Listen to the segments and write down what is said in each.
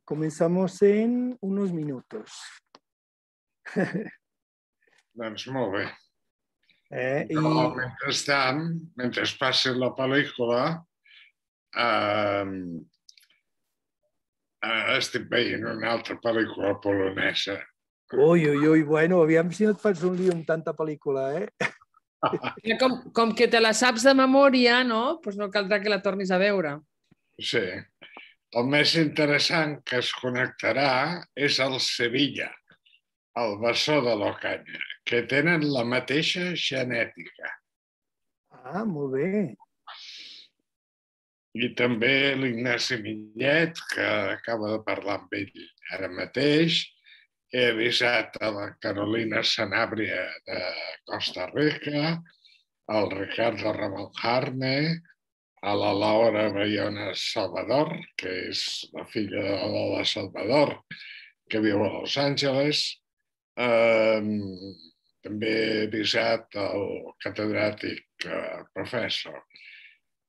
Comenzamos en unos minutos. Doncs molt bé. I... Mentrestant, mentre passi la pel·lícula, estic veient una altra pel·lícula polonesa. Ui, bueno, aviam si no et fas un lío amb tanta pel·lícula, Com que te la saps de memòria, no? Doncs no caldrà que la tornis a veure. Sí. El més interessant que es connectarà és el Sevilla, el bessó de l'Ocaña, que tenen la mateixa genètica. Ah, molt bé. I també l'Ignasi Millet, que acaba de parlar amb ell ara mateix. He avisat a la Carolina Sanabria de Costa Rica, al Ricardo Ramaljarne, a la Laura Bayona Salvador, que és la filla de Lola Salvador, que viu a Los Angeles. També he avisat al catedràtic professor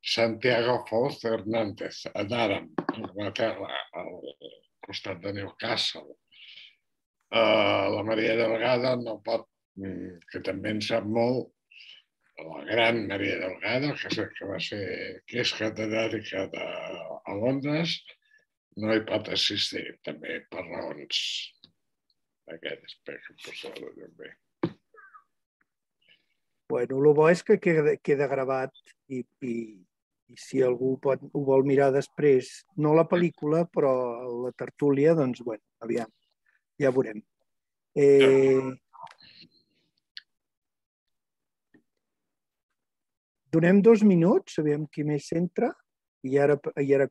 Santiago Foz Hernández, a Durham, a Anglaterra, al costat de Newcastle. La Maria Delgado no pot, que també en sap molt, la gran Maria Delgado, que és catedràtica a Londres, no hi pot assistir, també per raons d'aquestes, perquè posar-ho també. Bueno, el bo és que queda gravat i si algú ho vol mirar després, no la pel·lícula, però la tertúlia, doncs, bueno, aviam, ja veurem. Donem 2 minuts, aviam qui més entra, i ara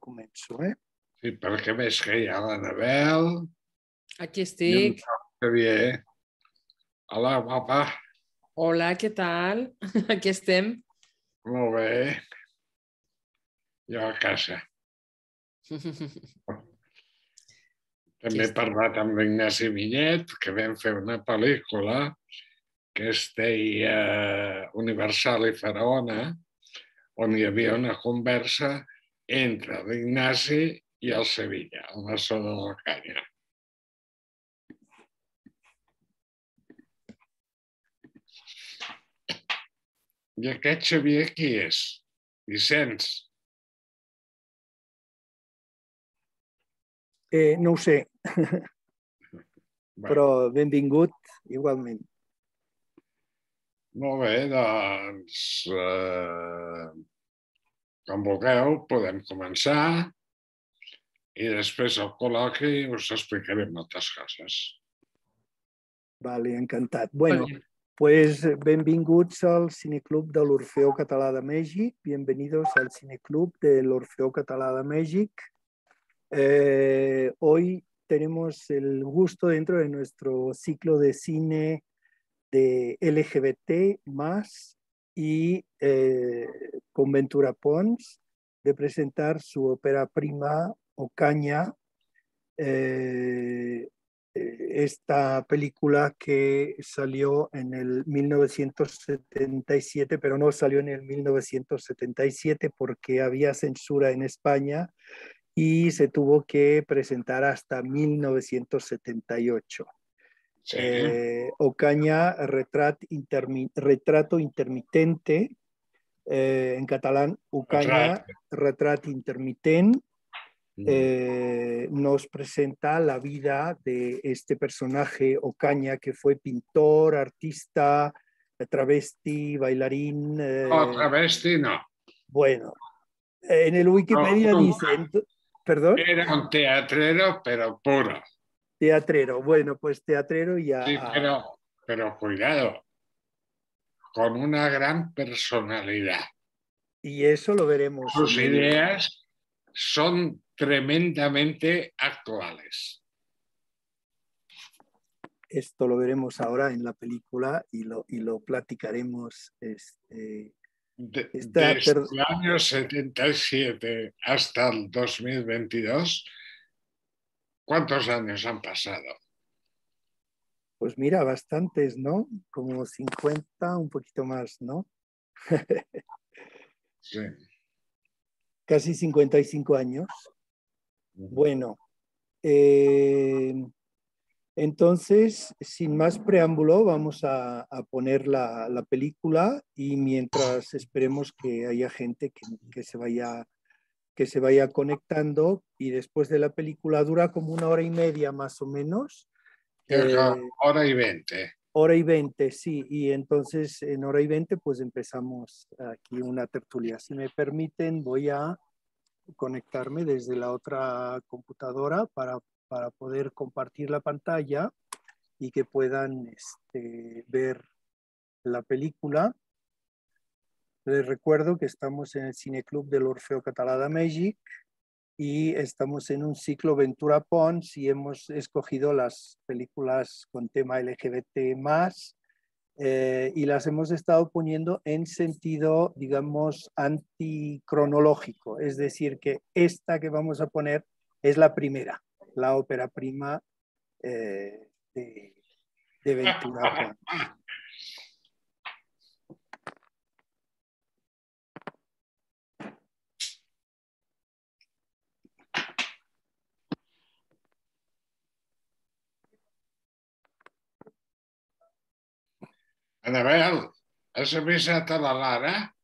començo, Sí, perquè veig que hi ha l'Anabel. Aquí estic. I el Xavier. Hola, guapa. Hola, què tal? Aquí estem. Molt bé. Jo a casa. També he parlat amb l'Ignasi Millet, que vam fer una pel·lícula que es deia Universal i Faraona, on hi havia una conversa entre l'Ignasi i el Sevilla, el bessó de l'Ocaña. I aquest Xavier qui és? Vicenç? No ho sé, però benvingut igualment. Molt bé, doncs, com vulgueu, podem començar i després al col·loqui us explicaré moltes coses. Vale, encantat. Bueno, pues benvinguts al Cineclub de l'Orfeó Català de Mèxic. Bienvenidos al Cineclub del Orfeo Català de México. Hoy tenemos el gusto dentro de nuestro ciclo de cine de LGBT más y con Ventura Pons de presentar su ópera prima Ocaña, esta película que salió en el 1977, pero no salió en el 1977 porque había censura en España y se tuvo que presentar hasta 1978. Sí. Ocaña, retrato intermitente, en catalán, Ocaña, retrat intermitent, nos presenta la vida de este personaje, Ocaña, que fue pintor, artista, travesti, bailarín. Travesti no. Bueno, en el Wikipedia dicen... ¿Perdón? Era un teatrero, pero puro. Teatrero, bueno, pues teatrero ya... Sí, pero cuidado, con una gran personalidad. Y eso lo veremos. Sus ideas son tremendamente actuales. Esto lo veremos ahora en la película y lo platicaremos. Desde el año 77 hasta el 2022, ¿cuántos años han pasado? Pues mira, bastantes, ¿no? Como 50, un poquito más, ¿no? Sí. Casi 55 años. Bueno, entonces, sin más preámbulo, vamos a poner la película y mientras esperemos que haya gente que se vaya conectando, y después de la película dura como 1 hora y media más o menos. Hora y 20. Hora y 20, sí, y entonces en hora y 20 pues empezamos aquí una tertulia. Si me permiten, voy a conectarme desde la otra computadora para poder compartir la pantalla y que puedan ver la película. Les recuerdo que estamos en el Cineclub del Orfeo Català de México y estamos en un ciclo Ventura Pons y hemos escogido las películas con tema LGBT más y las hemos estado poniendo en sentido, digamos, anticronológico. Es decir, que esta que vamos a poner es la primera, la ópera prima de Ventura Pons. Anabel, has avisat a la Lara?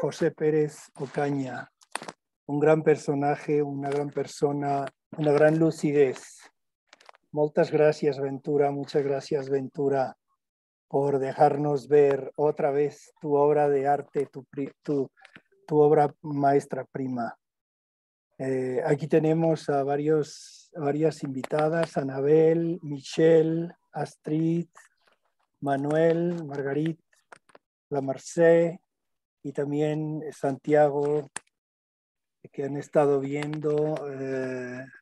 José Pérez Ocaña, un gran personaje, una gran persona, una gran lucidez. Muchas gracias, Ventura, por dejarnos ver otra vez tu obra de arte, tu obra maestra prima. Aquí tenemos a varias invitadas, Anabel, Michelle, Astrid, Manuel, Margarit, La Marcé y también Santiago, que han estado viendo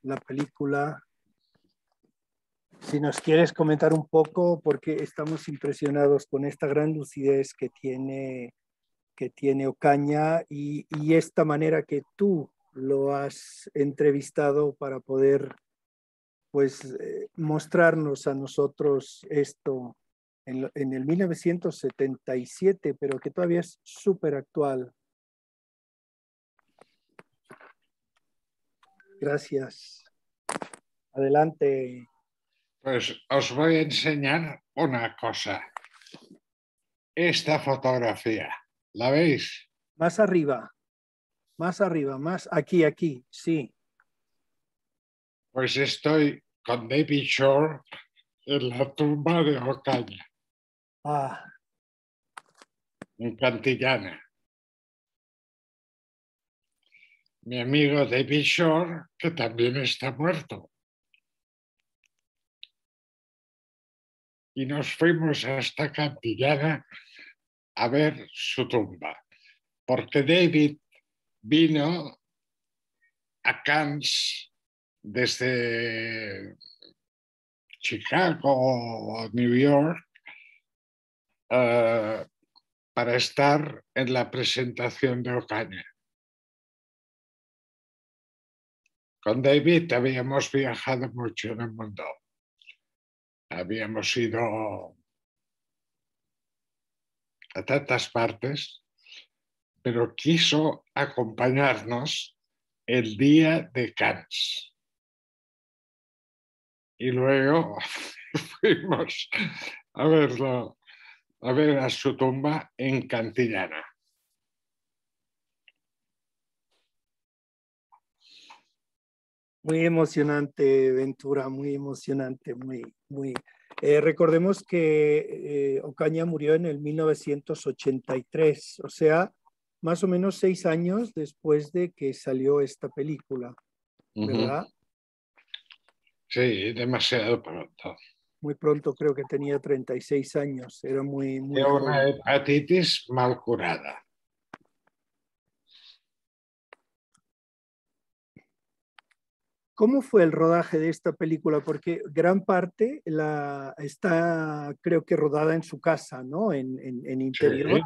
la película. Si nos quieres comentar un poco, porque estamos impresionados con esta gran lucidez que tiene Ocaña y esta manera que tú lo has entrevistado para poder pues mostrarnos a nosotros esto en el 1977, pero que todavía es súper actual. Gracias. Adelante. Pues os voy a enseñar una cosa. Esta fotografía, ¿la veis? Más arriba, más aquí, sí. Pues estoy con David Shore en la tumba de Ocaña, Ah, en Cantillana. Mi amigo David Shore, que también está muerto. Y nos fuimos hasta Cantillana a ver su tumba, porque David vino a Cannes desde Chicago o New York para estar en la presentación de Ocaña. Con David habíamos viajado mucho en el mundo. Habíamos ido a tantas partes, pero quiso acompañarnos el día de Cannes. Y luego fuimos a verlo, a ver a su tumba en Cantillana. muy emocionante, Ventura, muy emocionante, muy. Recordemos que Ocaña murió en el 1983, o sea, más o menos 6 años después de que salió esta película, ¿verdad? Sí, demasiado pronto. Muy pronto, creo que tenía 36 años, era muy Era una joven. hepatitis mal curada. ¿Cómo fue el rodaje de esta película? Porque gran parte está, creo que rodada en su casa, ¿no? En interior, Sí.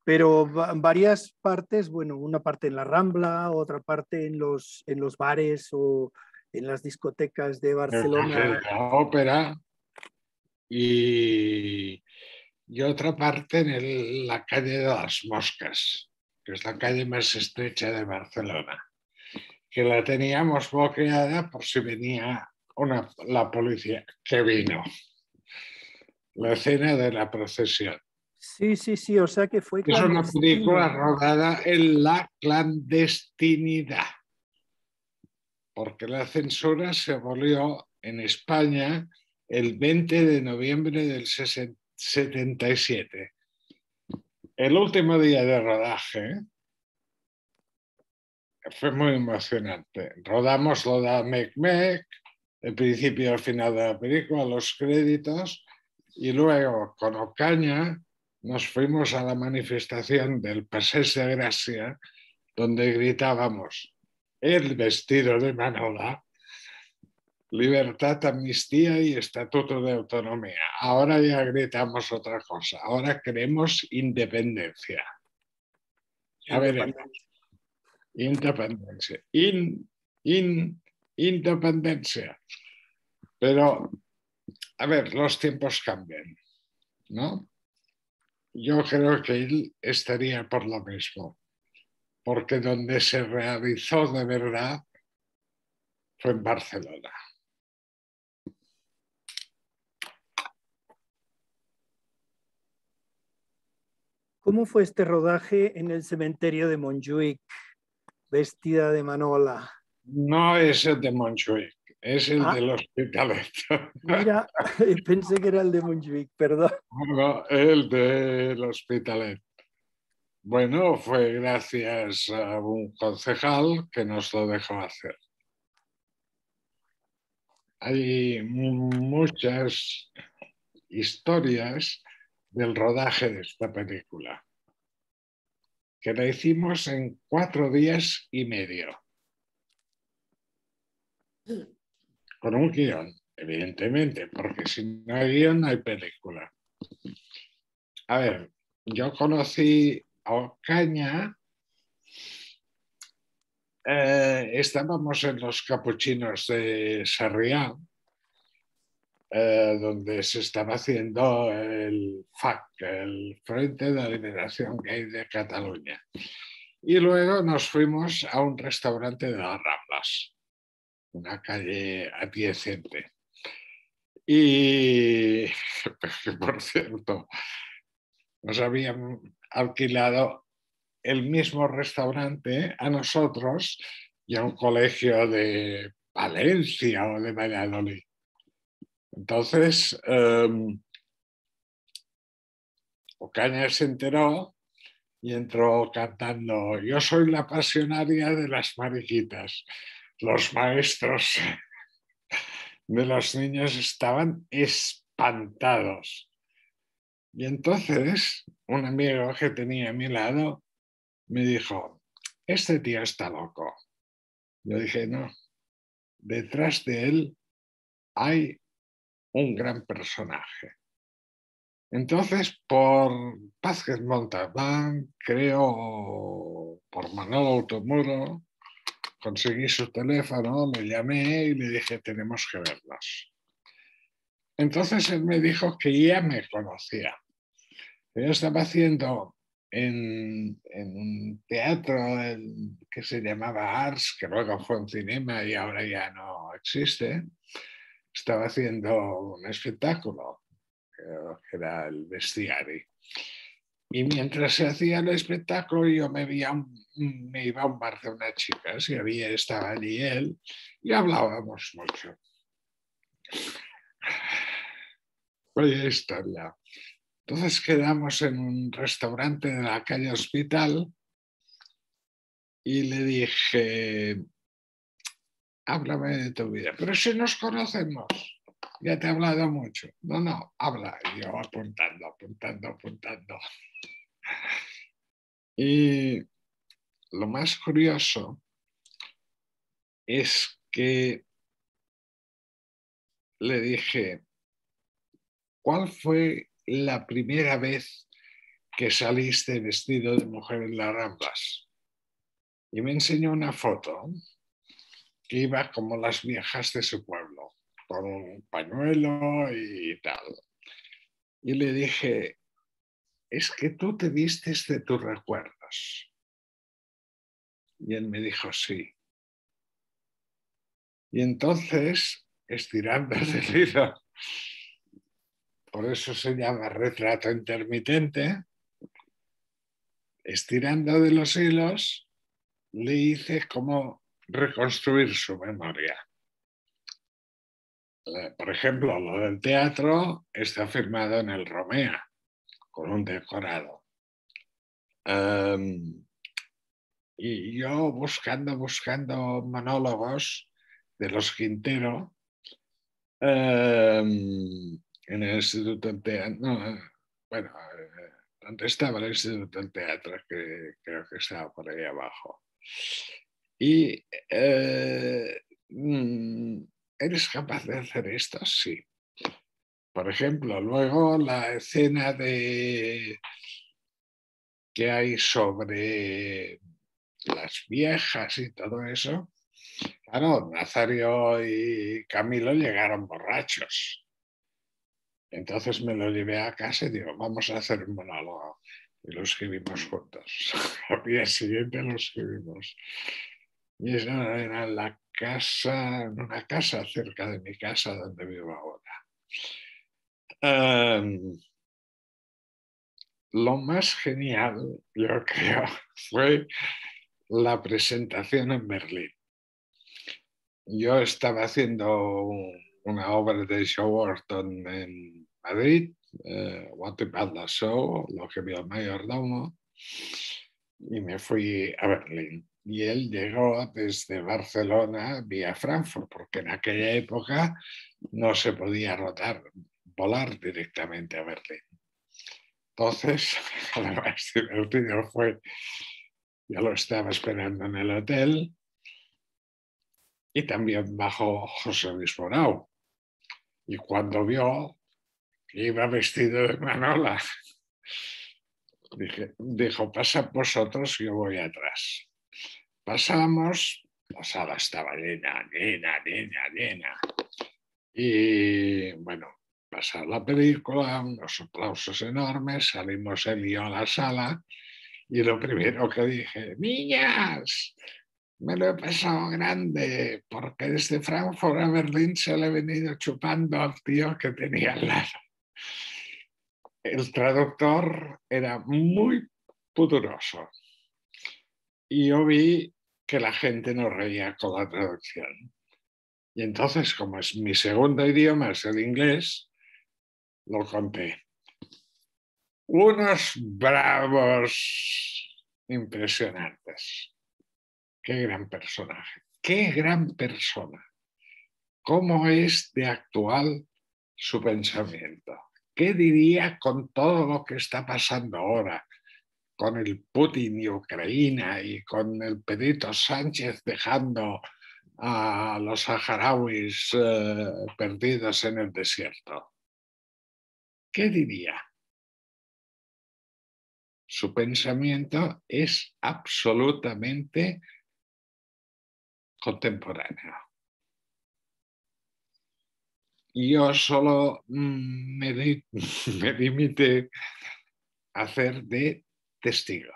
pero varias partes, bueno, una parte en la Rambla, otra parte en los bares o en las discotecas de El Café de Barcelona. la Ópera y otra parte en la calle de las Moscas, que es la calle más estrecha de Barcelona, que la teníamos bloqueada por si venía la policía, que vino. La escena de la procesión. Sí, sí, sí, o sea que fue Es una película clandestino. rodada en la clandestinidad, porque la censura se abolió en España el 20 de noviembre del 77. El último día de rodaje fue muy emocionante. Rodamos lo de Mec-Mec, el principio y el final de la película, los créditos, y luego con Ocaña nos fuimos a la manifestación del Passeig de Gràcia, donde gritábamos el vestido de Manola, libertad, amnistía y estatuto de autonomía. Ahora ya gritamos otra cosa, ahora queremos independencia. Ya veremos. Independencia. Independencia. Pero, a ver, los tiempos cambian, ¿no? Yo creo que él estaría por lo mismo, porque donde se realizó de verdad fue en Barcelona. ¿Cómo fue este rodaje en el cementerio de Montjuïc, vestida de Manola? No es el de Montjuïc, es el del Hospitalet. Mira, pensé que era el de Montjuïc, perdón. No, el del Hospitalet. Bueno, fue gracias a un concejal que nos lo dejó hacer. Hay muchas historias del rodaje de esta película, que la hicimos en 4 días y medio, con un guión, evidentemente, porque si no hay guión no hay película. A ver, yo conocí a Ocaña, estábamos en los Capuchinos de Sarriá, donde se estaba haciendo el FAC, el Frente de Liberación Gay de Cataluña. Y luego nos fuimos a un restaurante de las Ramblas, una calle adyacente. Y, por cierto, nos habían alquilado el mismo restaurante a nosotros y a un colegio de Valencia o de Valladolid. Entonces, Ocaña se enteró y entró cantando: yo soy la pasionaria de las mariquitas. Los maestros de los niños estaban espantados. Y entonces un amigo que tenía a mi lado me dijo: este tío está loco. Yo dije: no, detrás de él hay un gran personaje. Entonces, por Vázquez Montalbán, creo, por Manolo Automuro, conseguí su teléfono, le llamé y le dije: tenemos que vernos. Entonces él me dijo que ya me conocía. Yo estaba haciendo en un teatro que se llamaba Ars, que luego fue un cinema y ahora ya no existe. Estaba haciendo un espectáculo, que era el Bestiari. Y mientras se hacía el espectáculo, yo me iba a un bar de unas chicas y estaba allí él y hablábamos mucho. Vaya historia. Entonces quedamos en un restaurante de la calle Hospital y le dije: háblame de tu vida. Pero si nos conocemos, ya te he hablado mucho. No, no, habla. Y yo apuntando. Y lo más curioso es que le dije: ¿cuál fue la primera vez que saliste vestido de mujer en las Ramblas? Y me enseñó una foto que iba como las viejas de su pueblo, con un pañuelo y tal. Y le dije: es que tú te vistes de tus recuerdos. Y él me dijo sí. Y entonces, estirando el hilo, por eso se llama retrato intermitente, estirando de los hilos, le hice cómo reconstruir su memoria. Por ejemplo, lo del teatro está firmado en el Romea, con un decorado. Y yo buscando monólogos de los Quintero en el Instituto del Teatro. No, bueno, donde estaba el Instituto del Teatro, que creo que estaba por ahí abajo. Y ¿eres capaz de hacer esto? Sí. Por ejemplo, luego la escena que hay sobre las viejas y todo eso. Claro, Nazario y Camilo llegaron borrachos. Entonces me lo llevé a casa y digo, vamos a hacer un monólogo. Y lo escribimos juntos. Al día siguiente lo escribimos. Y eso era en una casa cerca de mi casa donde vivo ahora. Lo más genial, yo creo, fue la presentación en Berlín. Yo estaba haciendo una obra de Joe Orton en Madrid, What About the Show, lo que vio el mayordomo, y me fui a Berlín. Y él llegó desde Barcelona vía Frankfurt, porque en aquella época no se podía volar directamente a Berlín. Entonces, lo más divertido fue, yo lo estaba esperando en el hotel y también bajó José Luis Morau. Y cuando vio que iba vestido de Manola, dijo, pasad vosotros, yo voy atrás. Pasamos, la sala estaba llena. Y bueno, pasó la película, unos aplausos enormes, salimos él y yo a la sala y lo primero que dije, niñas, me lo he pasado grande porque desde Frankfurt a Berlín se le he venido chupando al tío que tenía al lado. El traductor era muy pudoroso y yo vi que la gente no reía con la traducción. Y entonces, como es mi segundo idioma, es el inglés, lo conté. Unos bravos impresionantes. Qué gran personaje, qué gran persona. ¿Cómo es de actual su pensamiento? ¿Qué diría con todo lo que está pasando ahora? Con el Putin y Ucrania y con el Pedrito Sánchez dejando a los saharauis perdidos en el desierto. ¿Qué diría? Su pensamiento es absolutamente contemporáneo. Yo solo me limité a hacer de testigo,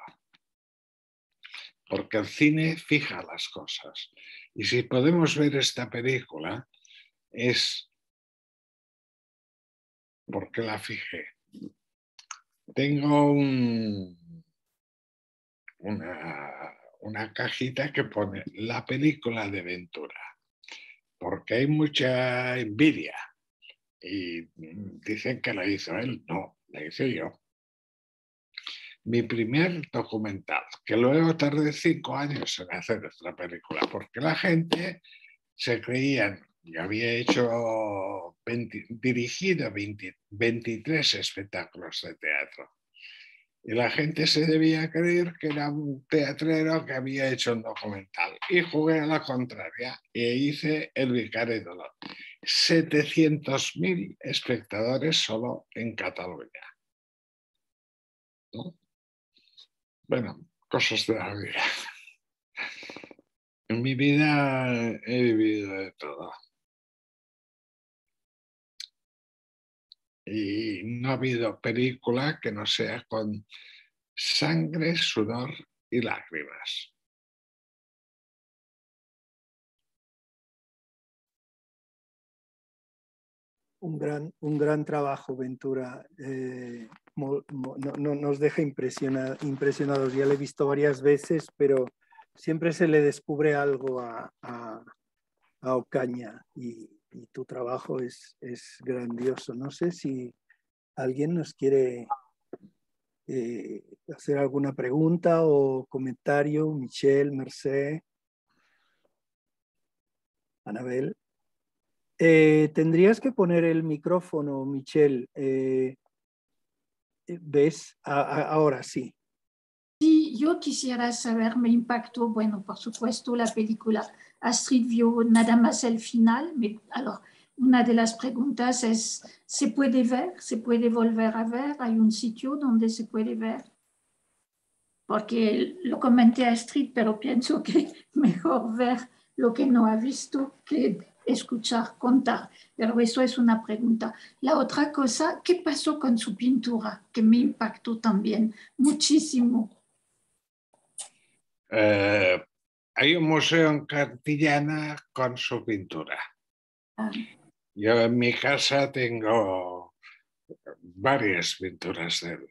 porque el cine fija las cosas. Y si podemos ver esta película es porque la fijé. Tengo una cajita que pone la película de Ventura, porque hay mucha envidia y dicen que la hizo él. No, la hice yo. Mi primer documental, que luego tardé 5 años en hacer esta película, porque la gente se creían, yo había dirigido 23 espectáculos de teatro. Y la gente se debía creer que era un teatrero que había hecho un documental. Y jugué a la contraria e hice El Vicario de Dolor. 700.000 espectadores solo en Cataluña. ¿No? Bueno, cosas de la vida. En mi vida he vivido de todo. Y no ha habido película que no sea con sangre, sudor y lágrimas. un gran trabajo, Ventura. Nos deja impresionados. Ya lo he visto varias veces, pero siempre se le descubre algo a Ocaña y tu trabajo es grandioso. No sé si alguien nos quiere hacer alguna pregunta o comentario. Michelle, Mercé, Anabel. Tendrías que poner el micrófono, Michelle. ¿Ves? Ahora sí. Sí, yo quisiera saber, me impactó, bueno, por supuesto, la película. Astrid vio nada más el final. Alors, una de las preguntas es, ¿se puede ver? ¿Se puede volver a ver? ¿Hay un sitio donde se puede ver? Porque lo comenté a Astrid, pero pienso que mejor ver lo que no ha visto que escuchar contar. Pero eso es una pregunta. La otra cosa, ¿qué pasó con su pintura? Que me impactó también muchísimo. Hay un museo en Cantillana con su pintura. Yo en mi casa tengo varias pinturas de él.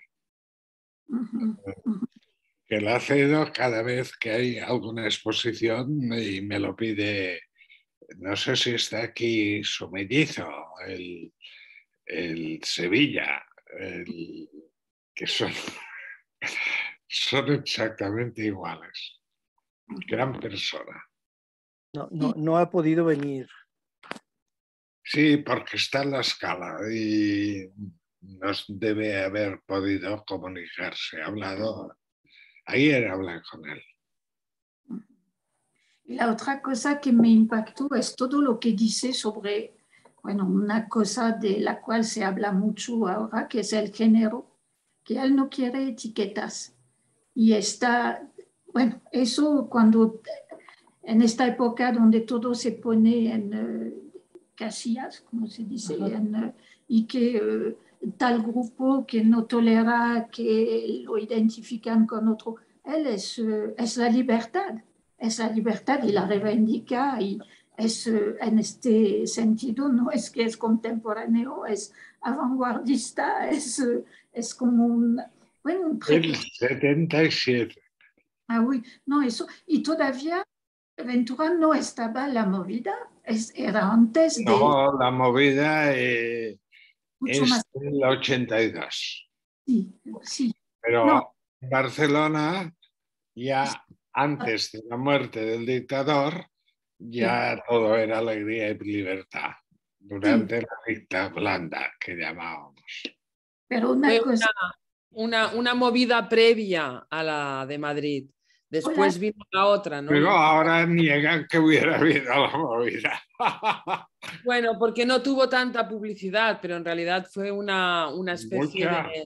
Que la cedo cada vez que hay alguna exposición y me lo pide. No sé si está aquí su mellizo, el Sevilla, que son exactamente iguales. Gran persona. No ha podido venir. Sí, porque está en la Scala y no debe haber podido comunicarse. Ayer hablé con él. La otra cosa que me impactó es todo lo que dice sobre, bueno, una cosa de la cual se habla mucho ahora, que es el género, que él no quiere etiquetas. Y está, bueno, eso cuando, en esta época donde todo se pone en casillas, como se dice, y que tal grupo que no tolera que lo identifican con otro, él es la libertad. Es la libertad y la reivindica y es en este sentido no es que es contemporáneo, es vanguardista, es como un, bueno, un El 77. Ah oui, no, eso, y todavía Ventura no estaba la movida, era antes de No, la movida mucho es más. del 82. Sí, sí, no, Pero Barcelona, ya antes de la muerte del dictador, ya todo era alegría y libertad. sí, Durante la dicta blanda, que llamábamos. pero una Fue cosa, una movida previa a la de Madrid. hola, Después vino la otra, ¿no? Pero ahora niegan que hubiera habido la movida. Bueno, porque no tuvo tanta publicidad, pero en realidad fue una especie de... Mucha,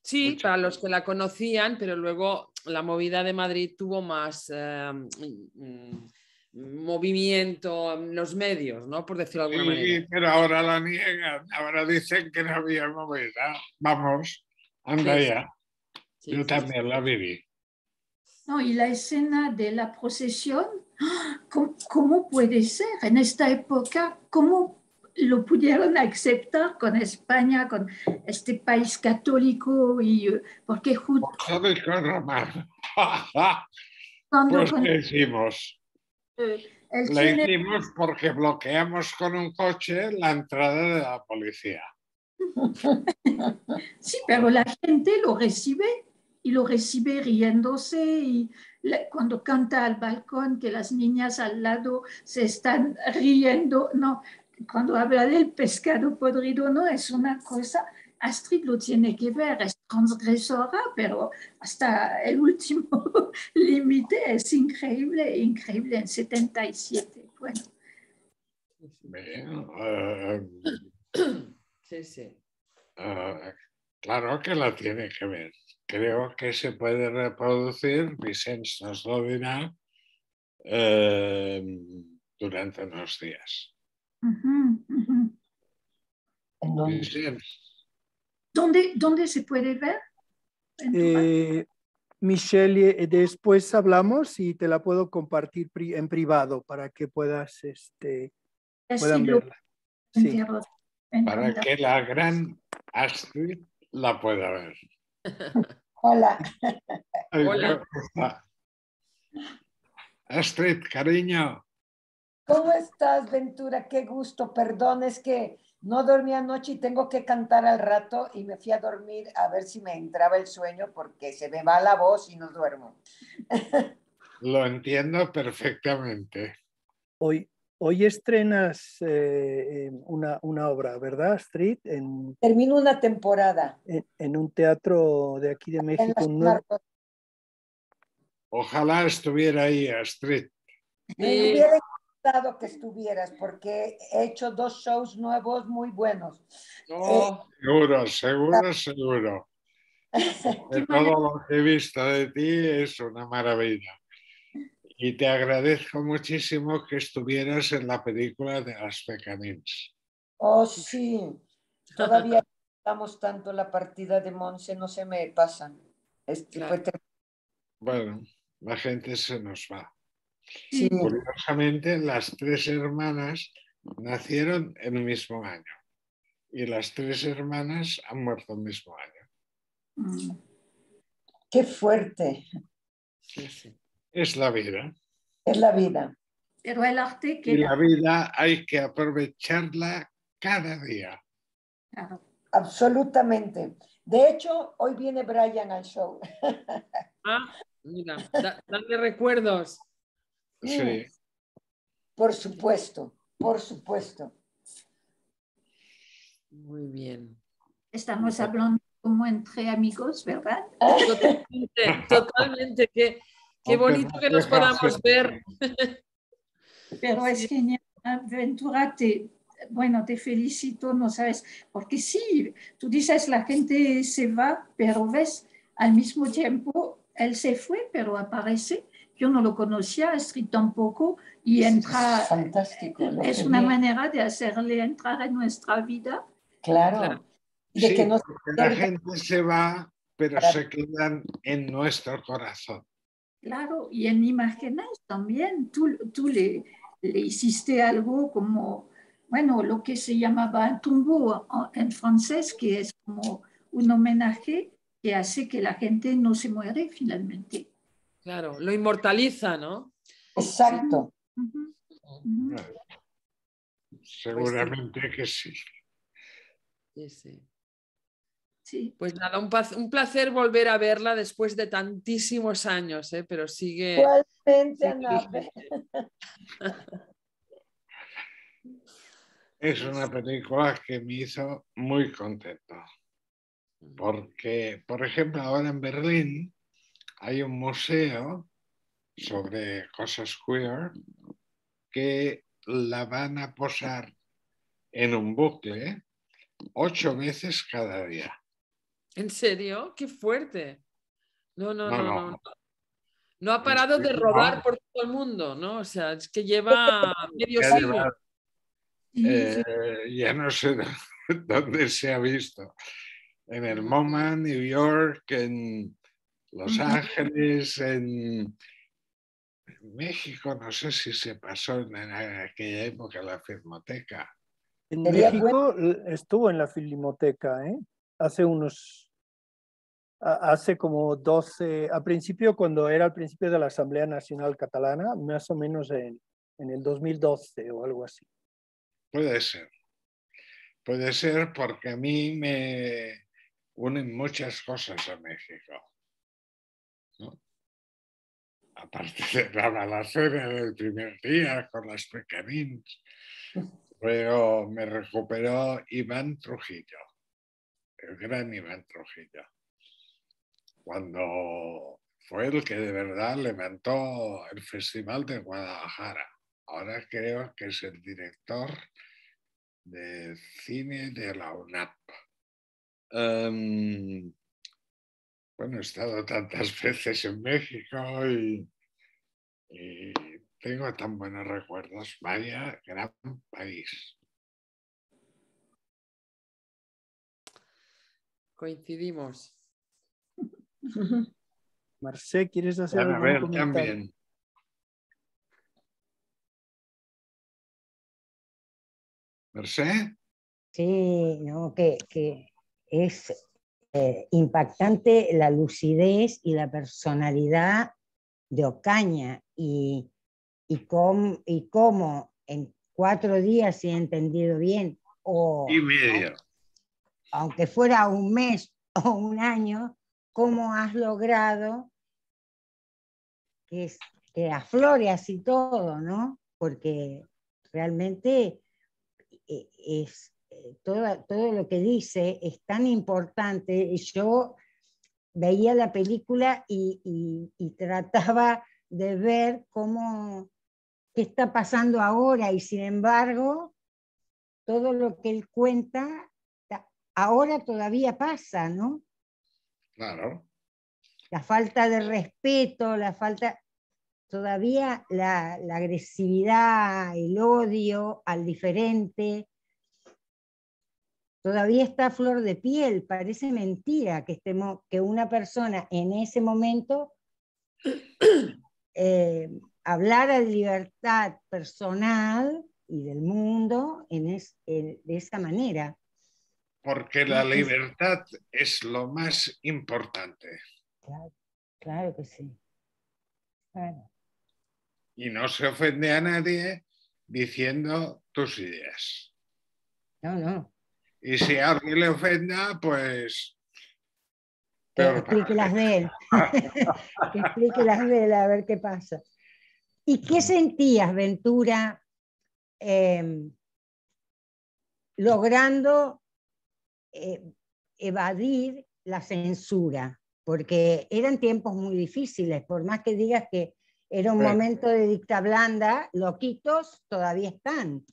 Sí, mucha. para los que la conocían, pero luego la movida de Madrid tuvo más movimiento en los medios, ¿no? Por decirlo de alguna manera. Sí, pero ahora la niegan. Ahora dicen que no había movida. Vamos, anda Sí, ya. sí, Yo sí, también la viví. no, y la escena de la procesión, ¿cómo puede ser en esta época? ¿Cómo lo pudieron aceptar con España, con este país católico? Y, porque Joder, con Román. cuando Pues con ¿qué hicimos? el La género. hicimos porque bloqueamos con un coche la entrada de la policía. Sí, pero la gente lo recibe y lo recibe riéndose y cuando canta al balcón que las niñas al lado se están riendo, no, cuando habla del pescado podrido, no, es una cosa, Astrid lo tiene que ver, es transgresora, pero hasta el último límite es increíble, increíble en 77. Bueno. Bien, sí, sí. claro que la tiene que ver. Creo que se puede reproducir, Vicens nos lo dirá, durante unos días. Vicens. ¿Dónde se puede ver? Michelle, después hablamos y te la puedo compartir en privado para que puedan verla. Sí. para Encantado. que la gran Astrid la pueda ver. Hola. Ay, Hola. ¿cómo está? Astrid, cariño. ¿Cómo estás, Ventura? Qué gusto. Perdón, es que no dormí anoche y tengo que cantar al rato y me fui a dormir a ver si me entraba el sueño porque se me va la voz y no duermo. Lo entiendo perfectamente. Hoy estrenas una obra, ¿verdad, Astrid? Termino una temporada En un teatro de aquí de en México. la zona rosa. Ojalá estuviera ahí, Astrid. Me Sí, hubiera encantado que estuvieras porque he hecho 2 shows nuevos muy buenos. oh, Seguro, seguro, seguro. De Qué todo maravilla. lo que he visto de ti es una maravilla. Y te agradezco muchísimo que estuvieras en la película de Las Pecanins. Oh, sí. Todavía estamos tanto la partida de Monse, no se me pasan. Fue claro. Bueno, la gente se nos va. sí. Curiosamente, las 3 hermanas nacieron en el mismo año y las 3 hermanas han muerto el mismo año. Mm. Qué fuerte Sí, sí. Es la vida. es la vida. Pero el arte Y la queda. vida hay que aprovecharla cada día. Claro. Absolutamente. De hecho, hoy viene Brian al show. Ah, mira, dame recuerdos. Sí. Por supuesto, por supuesto. Muy bien. Estamos hablando como entre amigos, ¿verdad? Totalmente, totalmente. Qué Aunque bonito no que nos deja podamos ser. ver. Pero es Sí. genial, Ventura, bueno, te felicito, no sabes, porque sí, tú dices la gente se va, pero ves, al mismo tiempo, él se fue, pero aparece. Yo no lo conocía, Astrid tampoco, y entra, Es fantástico. es una manera de hacerle entrar en nuestra vida. Claro. Claro. Y de Sí, que no se porque la pierda. gente se va, pero se quedan en nuestro corazón. Claro, y en imágenes también, tú le hiciste algo como, bueno, lo que se llamaba un tombeau en francés, que es como un homenaje que hace que la gente no se muere finalmente. Claro, lo inmortaliza, ¿no? Exacto. Ujú, ujú. Seguramente que sí. Sí, sí. Sí, Pues nada, un placer volver a verla después de tantísimos años, ¿eh? Pero Igualmente, sigue Ana. vigente. Es una película que me hizo muy contento. Porque, por ejemplo, ahora en Berlín hay un museo sobre cosas queer que la van a posar en un bucle 8 veces cada día. ¿En serio? ¡Qué fuerte! No, no, No, no, no. no. No ha En parado de serio, rodar por todo el mundo, ¿no? O sea, es que lleva medio ya, siglo. sí, ya no sé dónde se ha visto. En el MoMA, New York, en Los Ángeles, en México, no sé si se pasó en aquella época la Filmoteca. En Sería bueno. México estuvo en la Filmoteca, ¿eh? Hace como 12, a principio, cuando era al principio de la Asamblea Nacional Catalana, más o menos en el 2012 o algo así. Puede ser. Puede ser porque a mí me unen muchas cosas a México, ¿no? Aparte de la balacera del primer día con las Pecanins. Luego me recuperó Iván Trujillo, el gran Iván Trujillo, cuando fue el que de verdad levantó el Festival de Guadalajara. Ahora creo que es el director de cine de la UNAP. Bueno, he estado tantas veces en México y tengo tan buenos recuerdos. Vaya gran país. Coincidimos. Marcé, ¿quieres Y hacer algún Anabel comentario? también. ¿Mercè? Sí, no, que es impactante la lucidez y la personalidad de Ocaña y cómo en 4 días, si he entendido bien, Y medio. aunque fuera un mes o un año, cómo has logrado que aflore así todo, ¿no? Porque realmente todo lo que dice es tan importante. Yo veía la película y trataba de ver qué está pasando ahora, y sin embargo, todo lo que él cuenta ahora todavía pasa, ¿no? Claro. La falta de respeto, todavía la agresividad, el odio al diferente, todavía está a flor de piel. Parece mentira que una persona en ese momento hablara de libertad personal y del mundo de esa manera. Porque la libertad es lo más importante. Claro que sí. Claro. Y no se ofende a nadie diciendo tus ideas. No. Y si a alguien le ofenda, pues... Que explique las de él. Que explique las de él, a ver qué pasa. ¿Y qué sentías, Ventura, logrando evadir la censura? Porque eran tiempos muy difíciles, por más que digas que era un momento de dicta blanda, loquitos todavía están.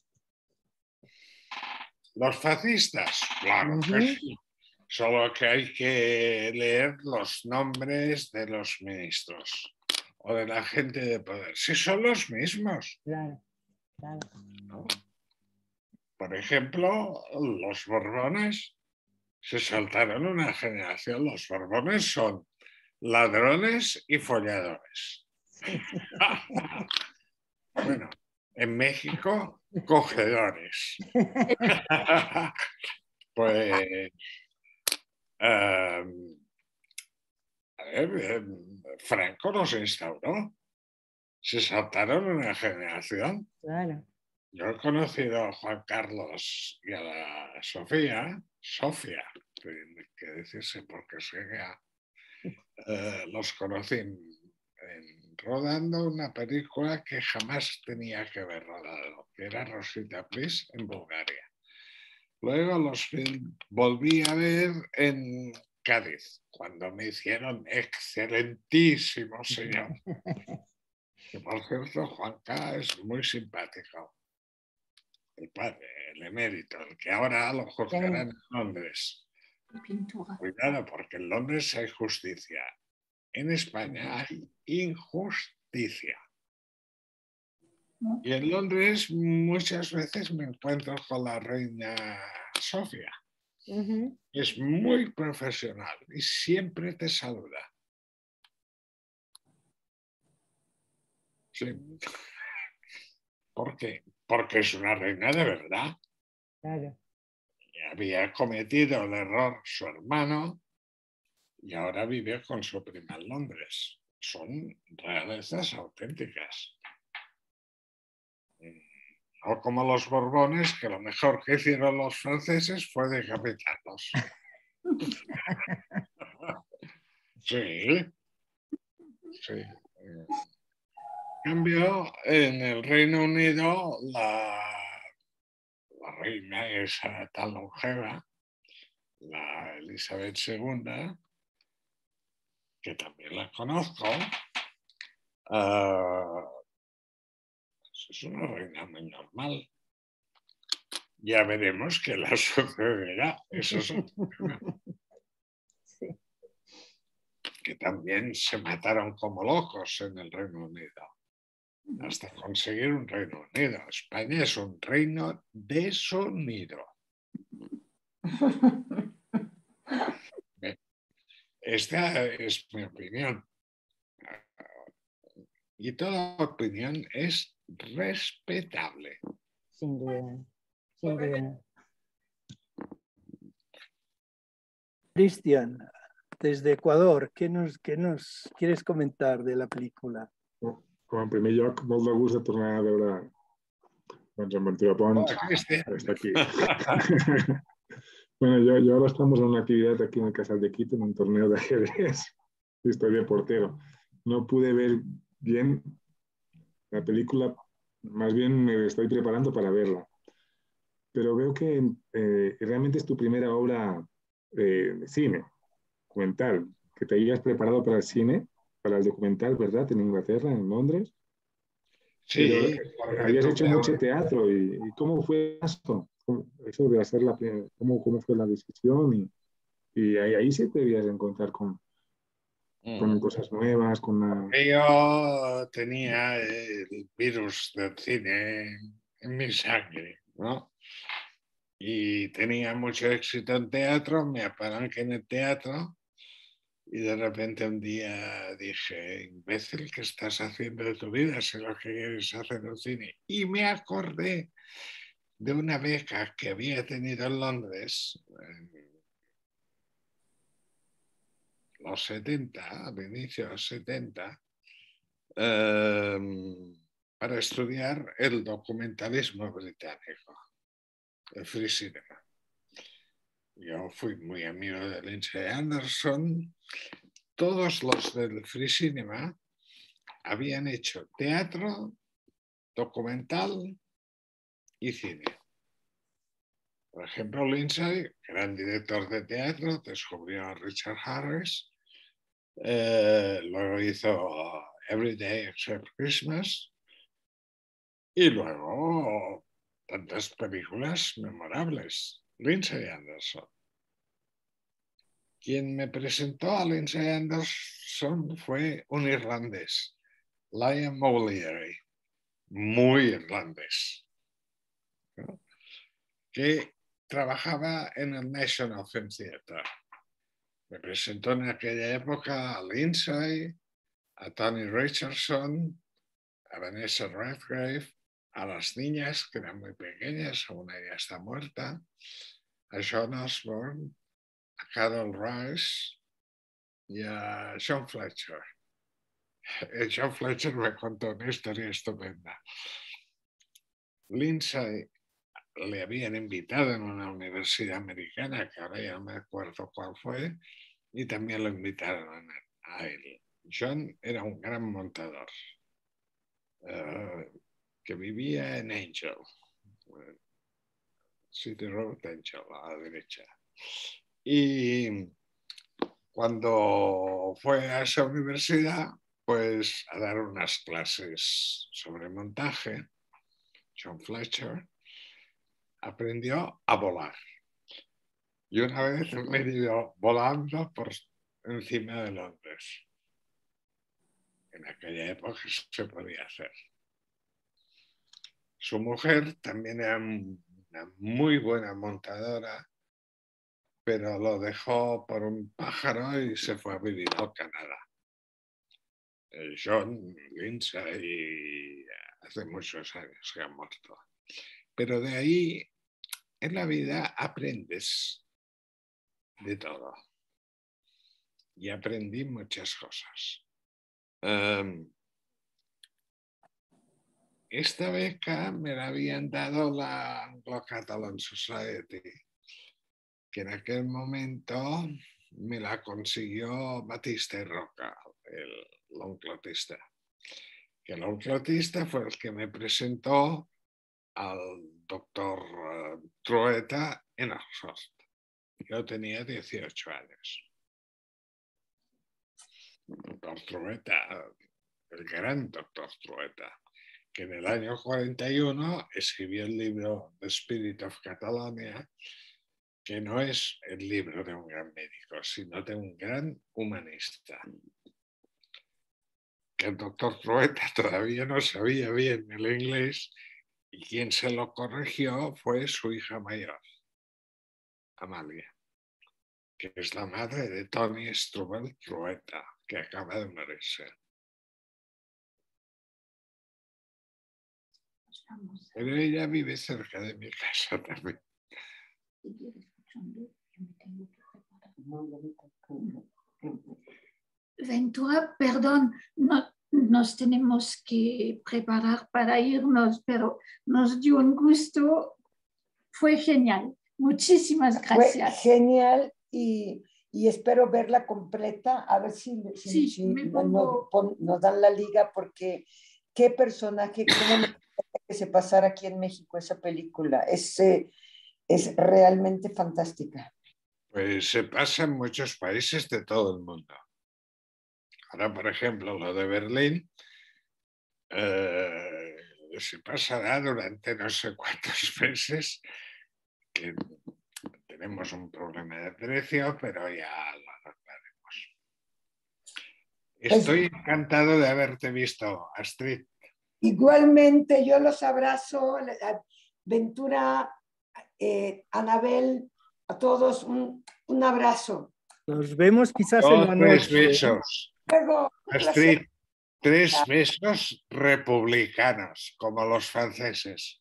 Los fascistas, claro que sí. Solo que hay que leer los nombres de los ministros o de la gente de poder. Si son los mismos. Claro. ¿No? Por ejemplo, los Borbones se saltaron una generación. Los Borbones son ladrones y folladores. Bueno, en México, cogedores. Pues Franco los instauró. Se saltaron una generación. Claro. Yo he conocido a Juan Carlos y a la Sofía, tiene que decirse porque sé que los conocí rodando una película que jamás tenía que haber rodado, que era Rosita Please en Bulgaria. Luego los volví a ver en Cádiz, cuando me hicieron excelentísimo señor. Que por cierto, Juanca es muy simpático. El padre, el emérito, el que ahora lo juzgarán en Londres. Cuidado, porque en Londres hay justicia. En España hay injusticia. Y en Londres muchas veces me encuentro con la reina Sofía. Es muy profesional y siempre te saluda. Sí. ¿Por qué? Porque es una reina de verdad. Claro. Había cometido el error su hermano y ahora vive con su prima en Londres. Son realezas auténticas. No como los Borbones, que lo mejor que hicieron los franceses fue decapitarlos. Sí. Sí. En cambio, en el Reino Unido, la reina esa tan longeva, la Elizabeth II, que también la conozco, es una reina muy normal. Ya veremos qué la sucederá. Eso es otro tema. Sí. Que también se mataron como locos en el Reino Unido, hasta conseguir un Reino Unido. España es un reino desunido. Esta es mi opinión. Y toda opinión es respetable. Sin duda. Sin duda. Cristian, desde Ecuador, ¿qué nos quieres comentar de la película? En primer lloc, molt de gust de tornar a veure doncs, en Ventura Pons. Està aquí. Bueno, yo ahora estamos en una actividad aquí en el Casal de Quito, en un torneo de ajedrez. Estoy de portero. No pude ver bien la película, más bien me estoy preparando para verla. Pero veo que realmente es tu primera obra de cine, documental, que te hayas preparado para el cine, para el documental, ¿verdad? En Inglaterra, en Londres. Sí, pero habías hecho mucho teatro. ¿Y cómo fue eso? Eso de hacer ¿cómo fue la decisión? Y ahí sí te debías encontrar con cosas nuevas, con una... Yo tenía el virus del cine en mi sangre, ¿no? Y tenía mucho éxito en teatro, me apalanqué en el teatro y de repente un día dije, imbécil, ¿qué estás haciendo de tu vida? Si lo que quieres hacer el cine. Y me acordé de una beca que había tenido en Londres en los 70, al inicio de los 70, para estudiar el documentalismo británico, el free cinema. Yo fui muy amigo de Lindsay Anderson. Todos los del free cinema habían hecho teatro, documental y cine. Por ejemplo, Lindsay, gran director de teatro, descubrió a Richard Harris, luego hizo Every Day Except Christmas y luego tantas películas memorables. Lindsay Anderson. Quien me presentó a Lindsay Anderson fue un irlandés, Liam O'Leary, muy irlandés, ¿no? Que trabajaba en el National Film Theatre. Me presentó en aquella época a Lindsay, a Tony Richardson, a Vanessa Redgrave, a las niñas que eran muy pequeñas, una ya está muerta, a John Osborne, a Carol Rice y a John Fletcher. John Fletcher me contó una historia estupenda. Lindsay le habían invitado en una universidad americana, que ahora ya no me acuerdo cuál fue, y también lo invitaron a él. John era un gran montador que vivía en Angel, City Road Angel, a la derecha. Y cuando fue a esa universidad, pues a dar unas clases sobre montaje, John Fletcher aprendió a volar. Y una vez me dio volando por encima de Londres. En aquella época se podía hacer. Su mujer también era una muy buena montadora, pero lo dejó por un pájaro y se fue a vivir al Canadá. John Lindsay hace muchos años que ha muerto. Pero de ahí en la vida aprendes de todo. Y aprendí muchas cosas. Esta beca me la habían dado la Anglo-Catalan Society, que en aquel momento me la consiguió Batista y Roca, el lonclotista. Que el lonclotista fue el que me presentó al doctor Trueta en Oxford. Yo tenía 18 años. El doctor Trueta, el gran doctor Trueta, que en el año 41 escribió el libro The Spirit of Catalonia, que no es el libro de un gran médico, sino de un gran humanista. Que el doctor Trueta todavía no sabía bien el inglés y quien se lo corrigió fue su hija mayor, Amalia, que es la madre de Tony Strubel Trueta, que acaba de morirse. Pero ella vive cerca de mi casa también. Ventura, perdón, nos tenemos que preparar para irnos, pero nos dio un gusto, fue genial. Muchísimas gracias. Fue genial y espero verla completa, a ver si nos dan la liga, porque qué personaje, cómo me gustaría que se pasara aquí en México esa película. Es realmente fantástica. Pues se pasa en muchos países de todo el mundo. Ahora, por ejemplo, lo de Berlín se pasará durante no sé cuántos meses, que tenemos un problema de precio, pero ya lo arreglaremos. Estoy encantado de haberte visto, Astrid. Igualmente, yo los abrazo, Ventura, Anabel, a todos un abrazo. Nos vemos quizás en la noche. 3 besos. Luego, Astrid, 3 besos republicanos, como los franceses.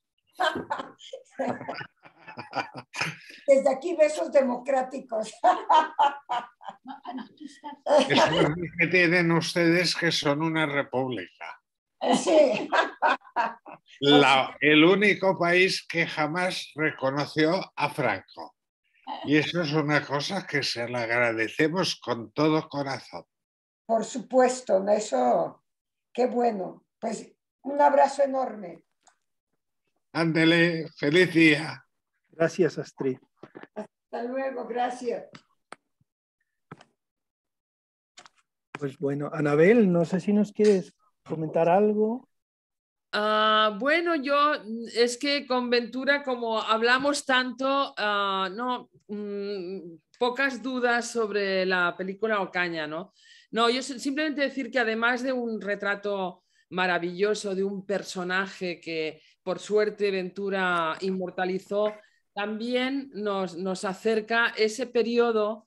Desde aquí, besos democráticos. Eso es lo que tienen ustedes, que son una república. Sí. El único país que jamás reconoció a Franco. Y eso es una cosa que se le agradecemos con todo corazón. Por supuesto, eso, qué bueno. Pues un abrazo enorme. Ándele, feliz día. Gracias, Astrid. Hasta luego, gracias. Pues bueno, Anabel, no sé si nos quieres comentar algo. Bueno, yo es que con Ventura, como hablamos tanto, pocas dudas sobre la película Ocaña, ¿no? No, yo simplemente decir que además de un retrato maravilloso de un personaje que por suerte Ventura inmortalizó, también nos acerca ese periodo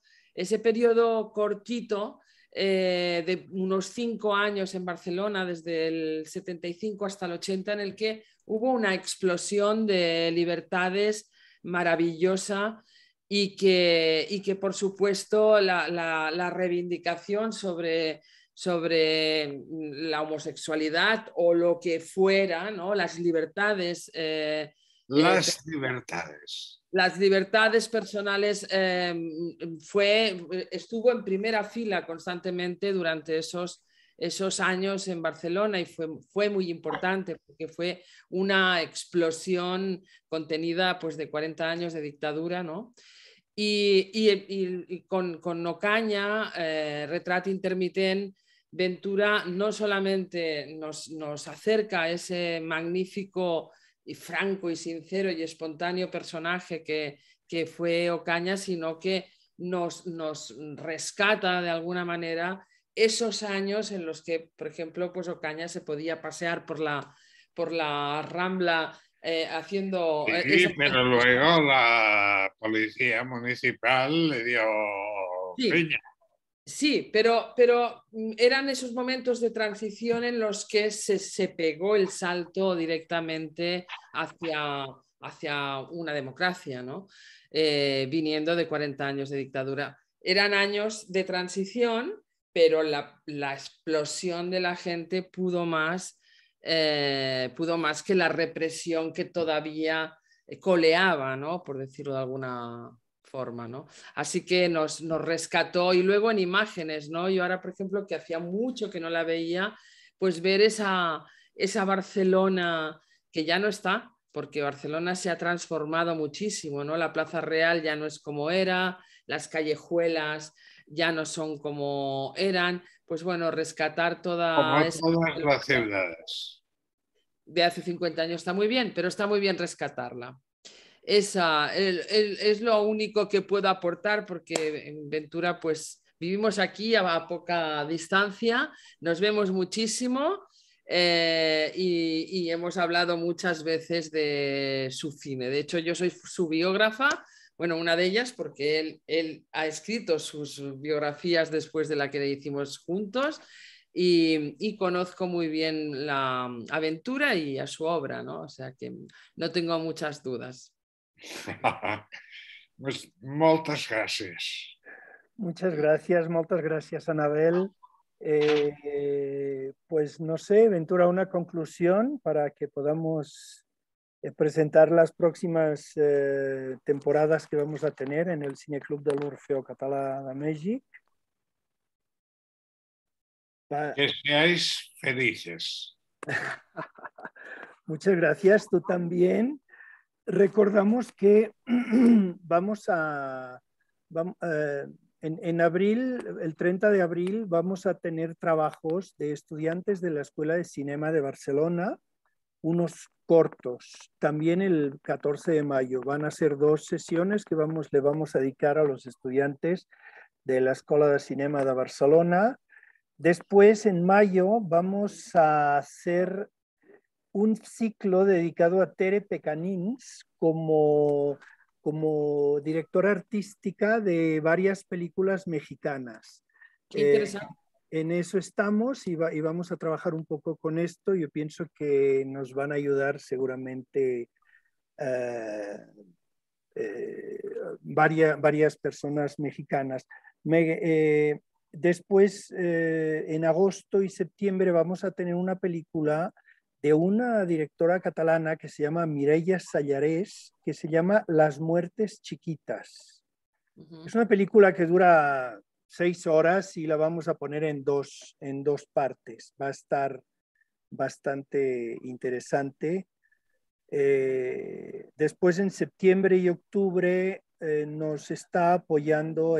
cortito de unos 5 años en Barcelona, desde el 75 hasta el 80, en el que hubo una explosión de libertades maravillosa y que por supuesto la reivindicación sobre la homosexualidad o lo que fuera, ¿no? Las libertades. Las libertades personales estuvo en primera fila constantemente durante esos años en Barcelona y fue muy importante porque fue una explosión contenida pues, de 40 años de dictadura, ¿no? Y con Ocaña, Retrat intermitent, Ventura no solamente nos acerca a ese magnífico y franco y sincero y espontáneo personaje que fue Ocaña, sino que nos rescata de alguna manera esos años en los que, por ejemplo, pues Ocaña se podía pasear por la Rambla haciendo... Sí, pero luego la policía municipal le dio piña. Sí, pero eran esos momentos de transición en los que se pegó el salto directamente hacia una democracia, ¿no? Viniendo de 40 años de dictadura. Eran años de transición, pero la explosión de la gente pudo más que la represión que todavía coleaba, ¿no? Por decirlo de alguna forma, ¿no? Así que nos rescató, y luego en imágenes, ¿no? Yo ahora, por ejemplo, que hacía mucho que no la veía, pues ver esa Barcelona que ya no está, porque Barcelona se ha transformado muchísimo, ¿no? La Plaza Real ya no es como era, las callejuelas ya no son como eran, pues bueno, rescatar todas las ciudades de hace 50 años está muy bien, pero está muy bien rescatarla. Es lo único que puedo aportar, porque en Ventura pues vivimos aquí a poca distancia, nos vemos muchísimo y hemos hablado muchas veces de su cine. De hecho, yo soy su biógrafa, bueno, una de ellas, porque él ha escrito sus biografías después de la que le hicimos juntos. Y conozco muy bien la aventura y a su obra, ¿no? O sea que no tengo muchas dudas. Pues moltes gràcies. Muchas gràcies, moltes gràcies, Anabel. Pues no sé, Ventura, una conclusión para que podamos presentar las próximas temporadas que vamos a tener en el Cineclub de l'Orfeó Català de México. Que seáis felices. Muchas gracias, tú también. Recordamos que en abril, el 30 de abril, vamos a tener trabajos de estudiantes de la Escuela de Cinema de Barcelona, unos cortos. También el 14 de mayo van a ser 2 sesiones que le vamos a dedicar a los estudiantes de la Escuela de Cinema de Barcelona. Después, en mayo, vamos a hacer un ciclo dedicado a Tere Pecanins como directora artística de varias películas mexicanas. Qué interesante. En eso estamos y vamos a trabajar un poco con esto. Yo pienso que nos van a ayudar seguramente varias personas mexicanas. Después, en agosto y septiembre, vamos a tener una película de una directora catalana que se llama Mireia Sallarés, que se llama Las muertes chiquitas. Es una película que dura 6 horas y la vamos a poner en dos partes. Va a estar bastante interesante. Después, en septiembre y octubre, nos está apoyando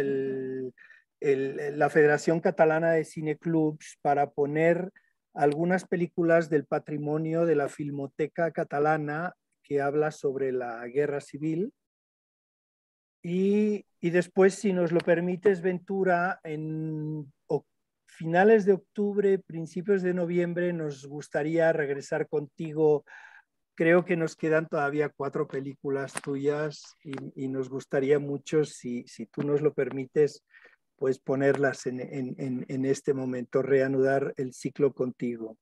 la Federación Catalana de Cineclubs para poner algunas películas del patrimonio de la Filmoteca Catalana que habla sobre la guerra civil. Y después, si nos lo permites, Ventura, en finales de octubre, principios de noviembre, nos gustaría regresar contigo. Creo que nos quedan todavía 4 películas tuyas y nos gustaría mucho, si tú nos lo permites, pues ponerlas en este momento, reanudar el ciclo contigo.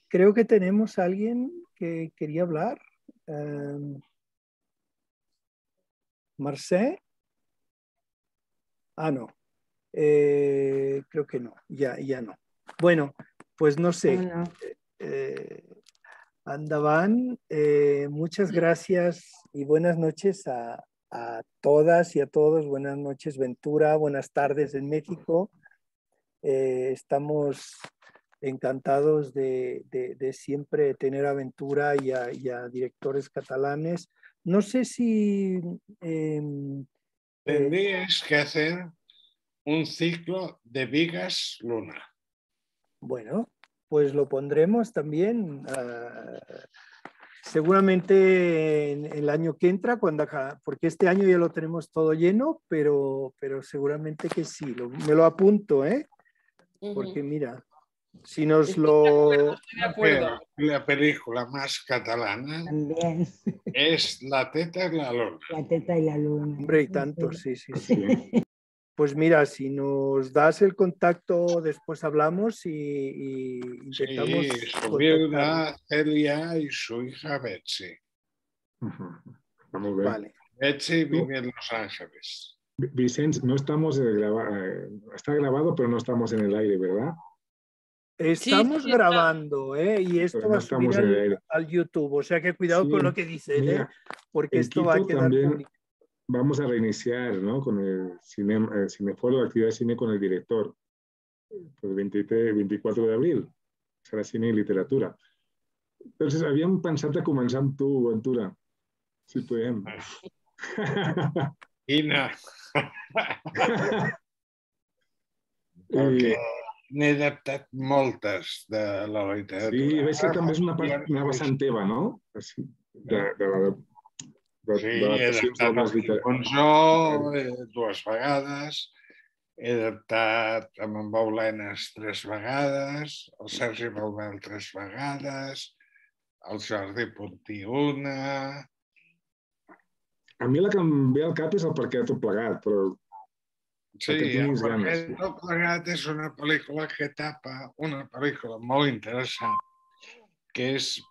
Creo que tenemos a alguien que quería hablar. ¿Marcé? Ah, no. Creo que no, ya no. Bueno, pues no sé. No. Andaban, muchas gracias y buenas noches a todas y a todos. Buenas noches, Ventura. Buenas tardes en México. Estamos encantados de siempre tener a Ventura y a directores catalanes. No sé si... Tendríais que hacer un ciclo de Vigas Luna. Bueno, pues lo pondremos también. Seguramente en el año que entra, porque este año ya lo tenemos todo lleno, pero seguramente que sí. Me lo apunto, porque mira, si nos lo... Estoy de acuerdo. La película más catalana También. es La teta y la luna. La teta y la luna. Hombre, y tanto, sí. Pues mira, si nos das el contacto, después hablamos y intentamos... Sí, su viuda Celia y su hija Betsy. Vamos a ver. Vale. Betsy vive en Los Ángeles. Vicente, no estamos está grabado, pero no estamos en el aire, ¿verdad? Estamos grabando, y esto Pero va no a subir estamos en el aire. al YouTube, o sea que cuidado Sí, con lo que dices, mira, porque en esto va a Quito quedar también público. vamos a reiniciar, ¿no? Con el Cineforo de Actividad de Cine con el director, el 24 de abril, serà Cine i Literatura. Entonces, havíem pensat de començar amb tu, Ventura, si podem. Quina? Perquè n'he adaptat moltes de la literatura. Sí, veig que també és una vessant teva, no? Sí, he adaptat el Monzó 2 vegades, he adaptat amb en Baulenes 3 vegades, el Sergi Balbel 3 vegades, el Jordi Puntí 1... A mi la que em ve al cap és el perquè tot plegat, però... Sí, el perquè tot plegat és una pel·lícula que tapa una pel·lícula molt interessant, que és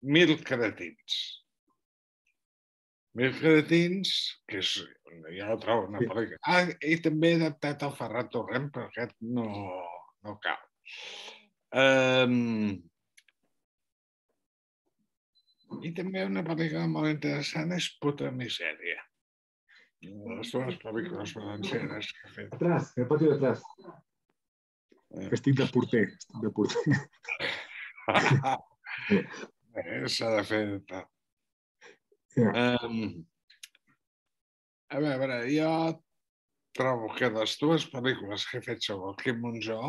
1000 cretins. Mil cretins, que és, ja ho trobo una pel·lícula. Ah, i també he adaptat el Ferran Torrent, però aquest no cal. I també una pel·lícula molt interessant és Puta misèria. Les dues pel·lícules valencianes que he fet. Atrás, el patio de atrás. Estic de porter. S'ha de fer de tot. A veure, jo trobo que les dues pel·lícules que he fet sobre el Quim Monzó,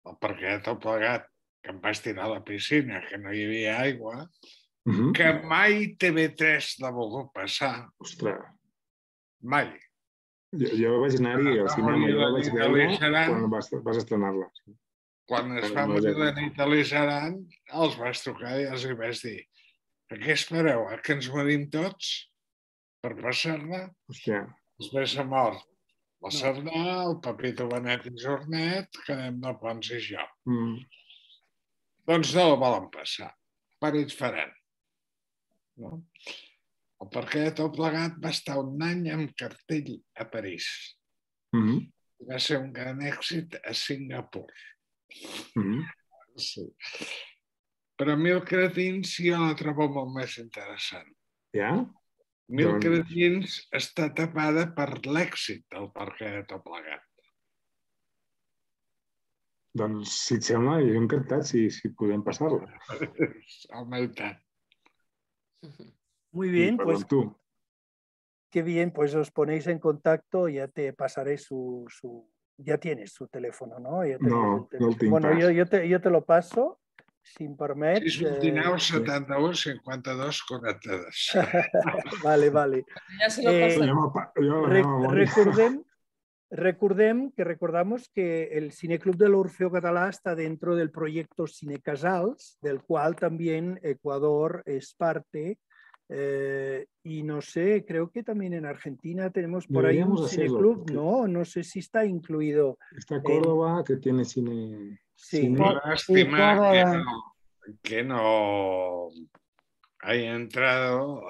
el Perquè tot plegat, que em vaig tirar a la piscina, que no hi havia aigua, que mai TV3 l'ha volgut passar. Ostres. Mai. Jo vaig anar-hi al cinema, jo la vaig veure quan vas estrenar-la. Quan es va morir la nit a l'Isaran, els vaig trucar i els vaig dir: a què espereu? A que ens morim tots per passar-la? Hòstia. Després s'ha mort la Cerdà, el Pepito Benet i Jornet, quedem de Pons i jo. Doncs no la volen passar. Per ells faran. No? El Perquè tot plegat va estar un any amb cartell a París. Va ser un gran èxit a Singapur. Sí. Però Mil cretins jo la trobo molt més interessant. Ja? Mil cretins està tapada per l'èxit del Perquè tot plegat. Doncs, si et sembla, jo encantat si podem passar-la. Home, i tant. Muy bien, pues qué bien, pues os ponéis en contacto, ya te pasaré ya tienes su teléfono, ¿no? No el tinc bueno, yo te lo paso, si em permet. 629 71 52 42. Vale. Ya se lo pasaré. Recordamos que el Cineclub de l'Orfeo Català está dentro del proyecto Cine Casals, del cual también Ecuador es parte. Y no sé, creo que también en Argentina tenemos por ahí un cineclub, no sé si está incluido. Está Córdoba, que tiene cine. Sí. Lástima que no haya entrado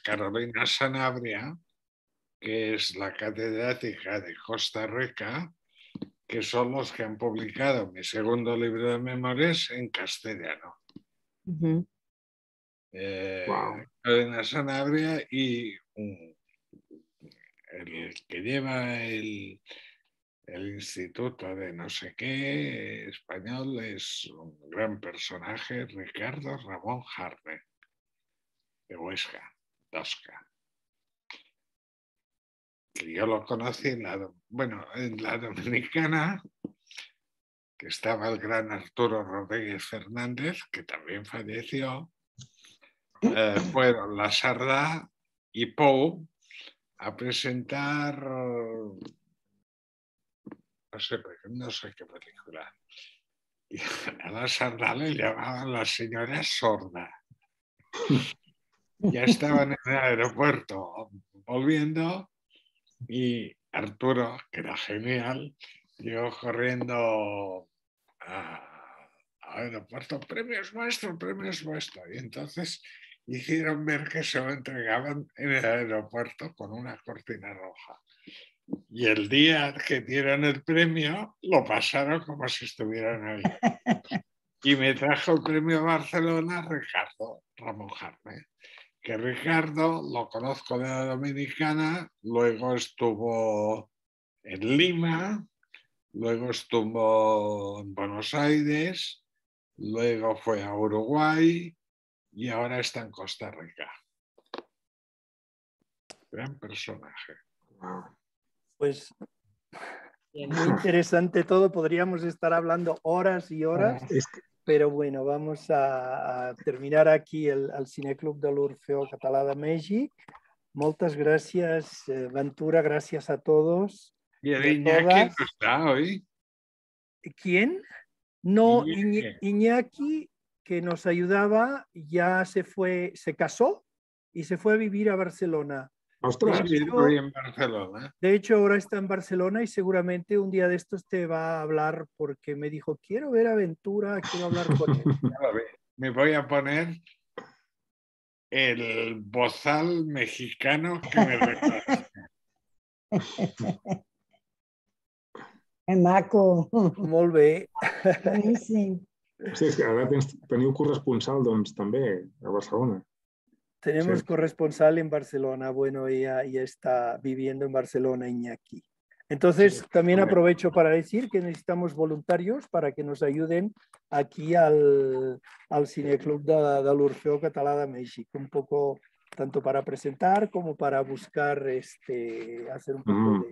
Carolina Sanabria, que es la catedrática de Costa Rica, que son los que han publicado mi segundo libro de memorias en castellano. Carolina Sanabria y el que lleva el instituto de no sé qué español es un gran personaje, Ricardo Ramón Jarne, de Huesca, Tosca. Que yo lo conocí en la Dominicana, que estaba el gran Arturo Rodríguez Fernández, que también falleció. Fueron la Sardá y Pou a presentar, no sé qué película. Y a la Sardá le llamaban la señora sorda. Ya estaban en el aeropuerto volviendo y Arturo, que era genial, llegó corriendo al aeropuerto: premios nuestro. Y entonces hicieron ver que se lo entregaban en el aeropuerto con una cortina roja. Y el día que dieron el premio, lo pasaron como si estuvieran ahí. Y me trajo el premio a Barcelona Ricardo Ramón Jarne. Que Ricardo lo conozco de la Dominicana, luego estuvo en Lima, luego estuvo en Buenos Aires, luego fue a Uruguay y ahora está en Costa Rica. Gran personaje. Pues muy interesante todo, podríamos estar hablando horas y horas, pero bueno, vamos a terminar aquí el Cineclub de l'Orfeo Català de México. Muchas gracias, Ventura, gracias a todos. ¿Y el Iñaki no está hoy? ¿Quién? No, Iñaki, que nos ayudaba, ya se casó y se fue a vivir a Barcelona. De hecho, ahora está en Barcelona y seguramente un día de estos te va a hablar porque me dijo: quiero ver a Ventura, quiero hablar con él. Me voy a poner el bozal mexicano que me recuerda. Maco. Molt bé. Boníssim. Sí, és que ara teniu corresponsal, doncs, també, a Barcelona. Tenemos Sí. corresponsal en Barcelona. Bueno, ella está viviendo en Barcelona, Iñaki. Entonces, también aprovecho para decir que necesitamos voluntarios para que nos ayuden aquí al Cineclub de l'Orfeó Català de México, un poco tanto para presentar como para buscar hacer un poco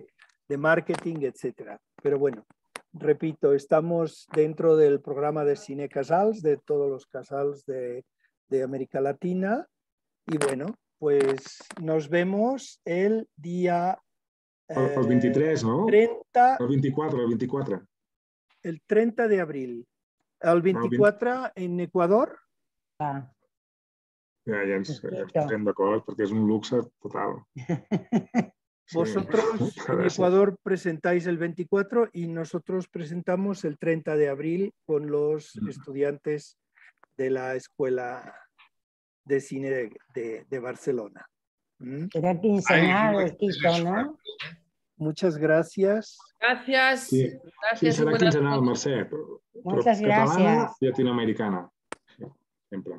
de marketing, etcétera. Pero bueno, repito, estamos dentro del programa de Cine Casals, de todos los casals de América Latina. Y bueno, pues nos vemos el día... El 23, no? 30, El 24, el 24. El 30 de abril. El 24 en Ecuador. Ah. Ja ens posem d'acord, perquè és un luxe total. Vosotros en Ecuador presentáis el 24 y nosotros presentamos el 30 de abril con los estudiantes de la Escuela de Cine de Barcelona. Será quincenal, Kiko, ¿no? Muchas gracias. Gracias. Sí, Gracias. serà quinzenal, Mercè, però Moltes catalana gràcies. i latinoamericana. Sí, sempre.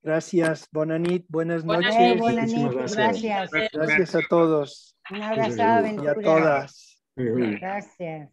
Gracias, bona nit, buenas noches. Bona nit, Muchísimas gràcies. Gracias a todos Una abraçada ben y a todas. Gràcies.